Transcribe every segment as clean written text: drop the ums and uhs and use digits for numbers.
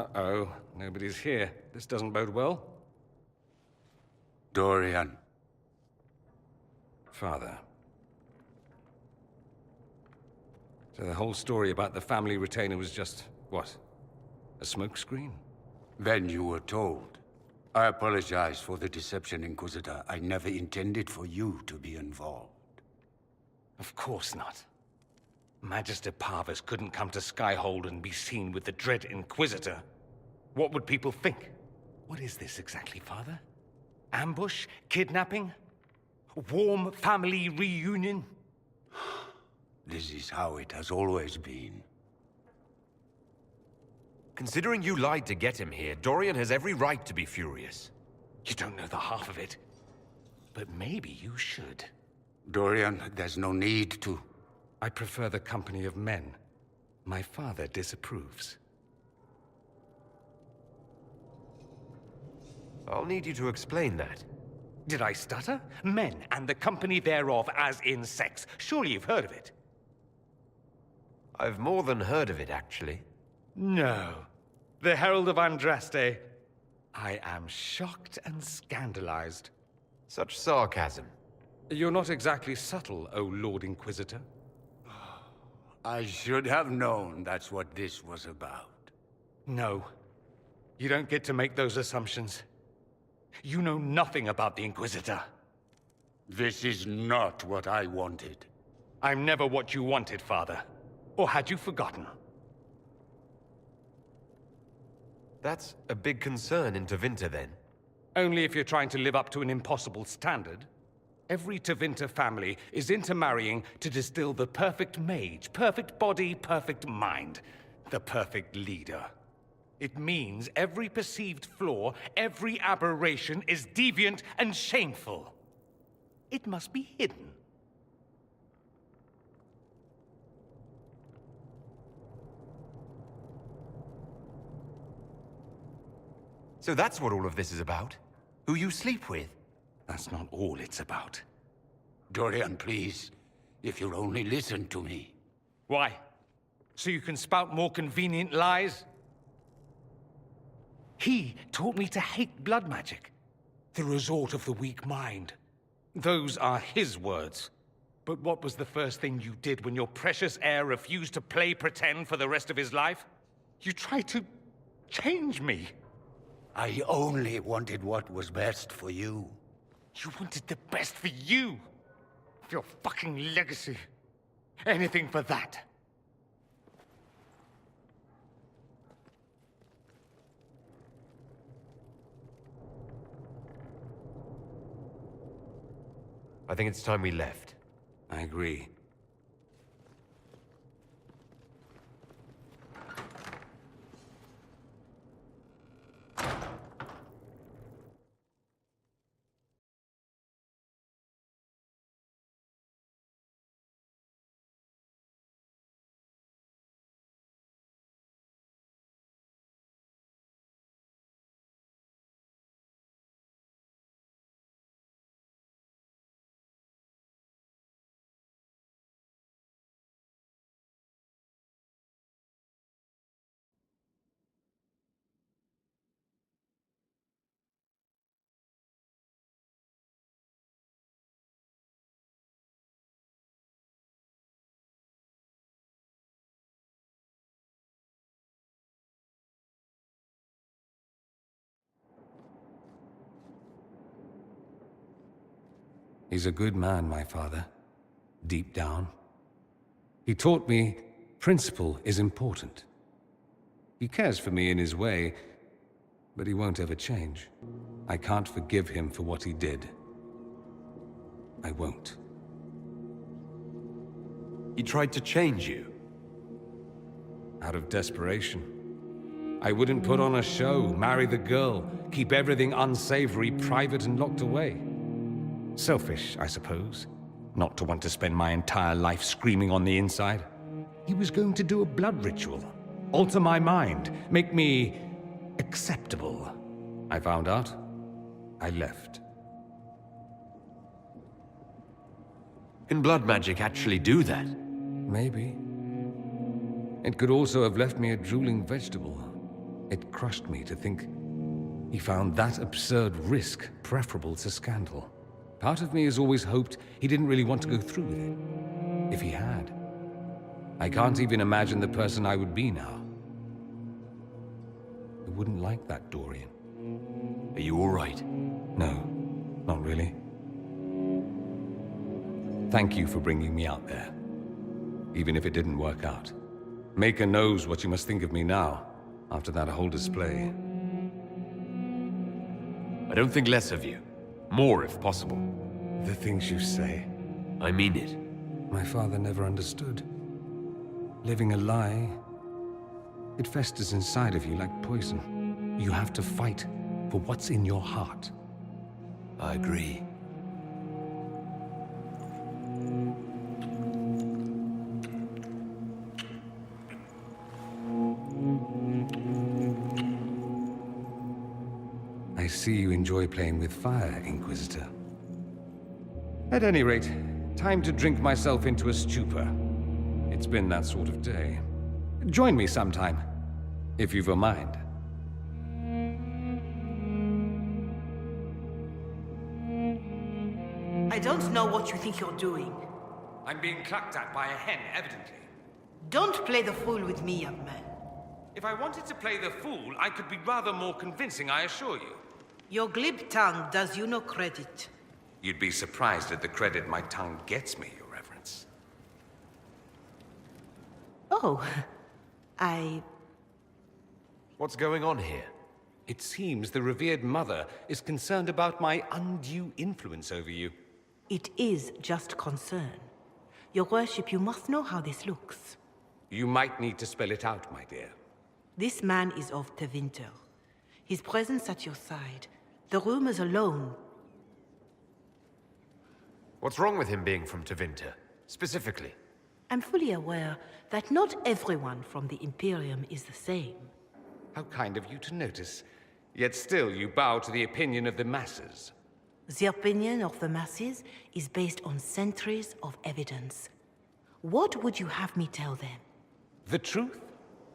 Uh-oh, nobody's here. This doesn't bode well. Dorian. Father. So the whole story about the family retainer was just, what? A smokescreen? Then you were told. I apologize for the deception, Inquisitor. I never intended for you to be involved. Of course not. Magister Parvus couldn't come to Skyhold and be seen with the dread Inquisitor. What would people think? What is this exactly, Father? Ambush? Kidnapping? Warm family reunion? This is how it has always been. Considering you lied to get him here, Dorian has every right to be furious. You don't know the half of it. But maybe you should. Dorian, there's no need to. I prefer the company of men. My father disapproves. I'll need you to explain that. Did I stutter? Men, and the company thereof, as in sex. Surely you've heard of it. I've more than heard of it, actually. No. The Herald of Andraste. I am shocked and scandalized. Such sarcasm. You're not exactly subtle, O Lord Inquisitor. I should have known that's what this was about. No. You don't get to make those assumptions. You know nothing about the Inquisitor. This is not what I wanted. I'm never what you wanted, Father. Or had you forgotten? That's a big concern in Tevinter, then. Only if you're trying to live up to an impossible standard. Every Tevinter family is intermarrying to distill the perfect mage, perfect body, perfect mind, the perfect leader. It means every perceived flaw, every aberration is deviant and shameful. It must be hidden. So that's what all of this is about? Who you sleep with? That's not all it's about. Dorian, please. If you'll only listen to me. Why? So you can spout more convenient lies? He taught me to hate blood magic. The resort of the weak mind. Those are his words. But what was the first thing you did when your precious heir refused to play pretend for the rest of his life? You tried to change me. I only wanted what was best for you. You wanted the best for you. For your fucking legacy. Anything for that. I think it's time we left. I agree. He's a good man, my father. Deep down. He taught me principle is important. He cares for me in his way, but he won't ever change. I can't forgive him for what he did. I won't. He tried to change you? Out of desperation. I wouldn't put on a show, marry the girl, keep everything unsavory, private and locked away. Selfish, I suppose. Not to want to spend my entire life screaming on the inside. He was going to do a blood ritual. Alter my mind. Make me acceptable. I found out. I left. Can blood magic actually do that? Maybe. It could also have left me a drooling vegetable. It crushed me to think he found that absurd risk preferable to scandal. Part of me has always hoped he didn't really want to go through with it. If he had, I can't even imagine the person I would be now. I wouldn't like that, Dorian. Are you all right? No, not really. Thank you for bringing me out there, even if it didn't work out. Maker knows what you must think of me now, after that whole display. I don't think less of you. More, if possible. The things you say. I mean it. My father never understood. Living a lie, it festers inside of you like poison. You have to fight for what's in your heart. I agree. I see you enjoy playing with fire, Inquisitor. At any rate, time to drink myself into a stupor. It's been that sort of day. Join me sometime, if you've a mind. I don't know what you think you're doing. I'm being clucked at by a hen, evidently. Don't play the fool with me, young man. If I wanted to play the fool, I could be rather more convincing, I assure you. Your glib tongue does you no credit. You'd be surprised at the credit my tongue gets me, Your Reverence. Oh, What's going on here? It seems the revered mother is concerned about my undue influence over you. It is just concern. Your worship, you must know how this looks. You might need to spell it out, my dear. This man is of Tevinter. His presence at your side, the rumors alone. What's wrong with him being from Tevinter, specifically? I'm fully aware that not everyone from the Imperium is the same. How kind of you to notice. Yet still you bow to the opinion of the masses. The opinion of the masses is based on centuries of evidence. What would you have me tell them? The truth?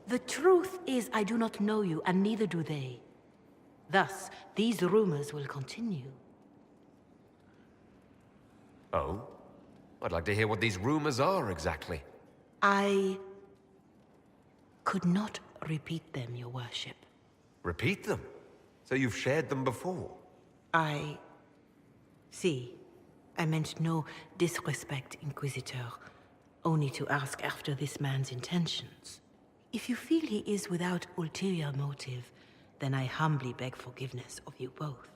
The truth is I do not know you, and neither do they. Thus, these rumors will continue. Oh? I'd like to hear what these rumors are exactly. I could not repeat them, your worship. Repeat them? So you've shared them before? See, I meant no disrespect, Inquisitor. Only to ask after this man's intentions. If you feel he is without ulterior motive, then I humbly beg forgiveness of you both.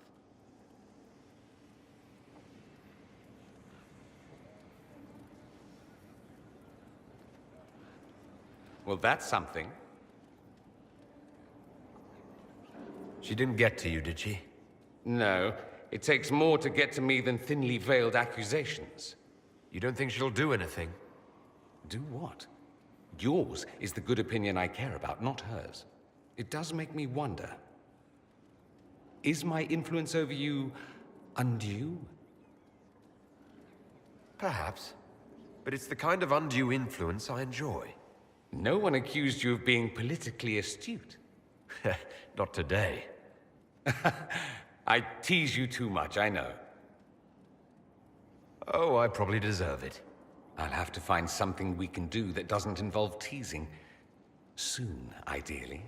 Well, that's something. She didn't get to you, did she? No, it takes more to get to me than thinly veiled accusations. You don't think she'll do anything? Do what? Yours is the good opinion I care about, not hers. It does make me wonder. Is my influence over you undue? Perhaps. But it's the kind of undue influence I enjoy. No one accused you of being politically astute. Not today. I tease you too much, I know. Oh, I probably deserve it. I'll have to find something we can do that doesn't involve teasing. Soon, ideally.